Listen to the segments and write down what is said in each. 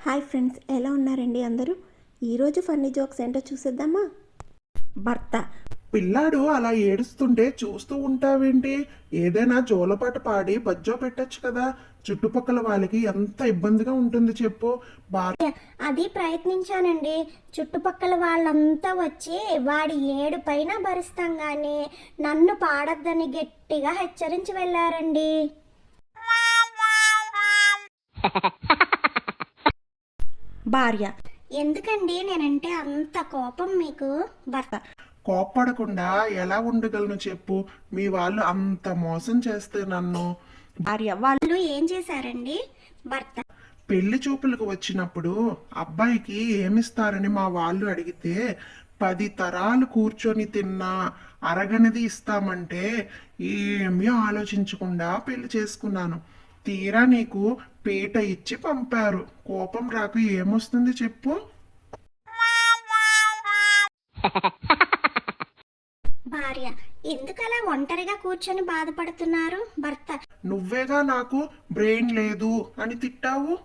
Hi friends, ఎలా ఉన్నారండి అందరూ? ఈరోజు ఫన్నీ జోక్స్ ఏంటో చూసేద్దామా. భర్త: పిల్లాడు అలా ఏడుస్తుంటే చూస్తూ ఉంటావేంటి? ఏదైనా జోలపాట పాడి బజ్జో పెట్టచ్చు కదా. చుట్టుపక్కల వాళ్ళకి ఎంత ఇబ్బందిగా ఉంటుంది చెప్పు. అది ప్రయత్నించానండి. చుట్టుపక్కల వాళ్ళంతా వచ్చి వాడి ఏడు పైన భరిస్తాం కానీ నన్ను పాడొద్దని గట్టిగా హెచ్చరించి వెళ్ళారండి. భార్య: ఎందుకండి నేనంటే అంత కోపం మీకు? భర్త: కోప్పడకుండా ఎలా ఉండగలను చెప్పు. మీ వాళ్ళు అంత మోసం చేస్తే నన్ను. భార్య: వాళ్ళు ఏం చేశారండి? భర్త: పెళ్లి చూపులకు వచ్చినప్పుడు అబ్బాయికి ఏమిస్తారని మా వాళ్ళు అడిగితే 10 తరాలు కూర్చొని తిన్నా అరగనిది ఇస్తామంటే ఏమీ ఆలోచించకుండా పెళ్లి చేసుకున్నాను. తీరా నీకు పీట ఇచ్చి పంపారు. కోపం రాక ఏమొస్తుంది చెప్పు. భార్య: ఎందుకలా ఒంటరిగా కూర్చొని బాధపడుతున్నారు? భర్త: నువ్వేగా నాకు బ్రెయిన్ లేదు అని తిట్టావు.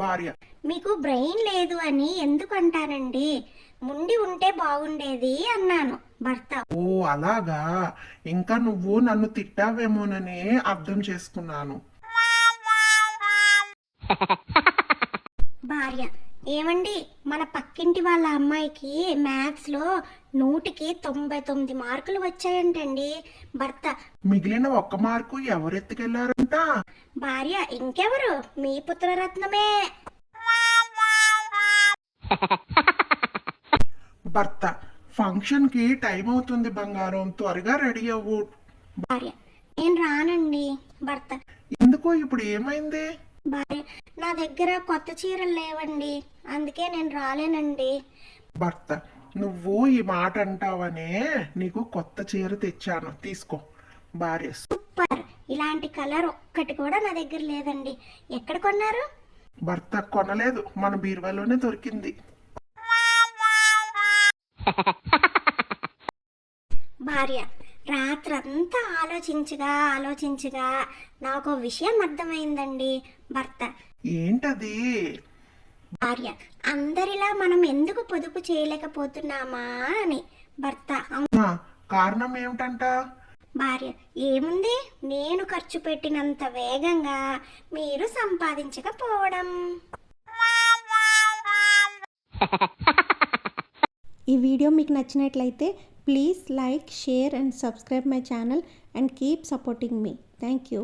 భార్య: మీకు బ్రెయిన్ లేదు అని ఎందుకు అంటానండి? ముండి ఉంటే బాగుండేది అన్నాను. భర్త: ఓ అలాగా, ఇంకా నువ్వు నన్ను తిట్టావేమోనని అర్థం చేసుకున్నాను. భార్య: ఏమండి, మన పక్కింటి వాళ్ళ అమ్మాయికి మ్యాథ్స్లో 100కి 99 మార్కులు వచ్చాయంటండి. భర్త: మిగిలిన 1 మార్కు ఎవరెత్తుకెళ్లారంట? భార్య: ఇంకెవరు, మీ పుత్రరత్నమే. భర్త: ఫంక్షన్ కి టైం అవుతుంది బంగారం, త్వరగా రెడీ అవ్వు. భార్య: నేను రానండి. భర్త: ఎందుకో ఇప్పుడు ఏమైంది? భార్య: నా దగ్గర కొత్త చీరలు లేవండి, అందుకే నేను రాలేనండి. భర్త: నువ్వు ఈ మాట అంటావనే నీకు కొత్త చీర తెచ్చాను, తీసుకో. భార్య: సూపర్, ఇలాంటి కలర్ ఒక్కటి కూడా నా దగ్గర లేదండి. ఎక్కడ కొన్నారు? భర్త: కొనలేదు, మన బీరువాలోనే దొరికింది. భార్య: రాత్రంతా ఆలోచించగా నాకు విషయం అర్థమైందండి. భర్త: ఏంటది? భార్య: అందరిలా మనం ఎందుకు పొదుపు చేయలేకపోతున్నామా అని. భర్త: ఆ, కారణం ఏమిటంట? భార్య: ఏముంది, నేను ఖర్చు పెట్టినంత వేగంగా మీరు సంపాదించకపోవడం. ఈ వీడియో మీకు నచ్చినట్లయితే please like, share and subscribe my channel and keep supporting me. Thank you.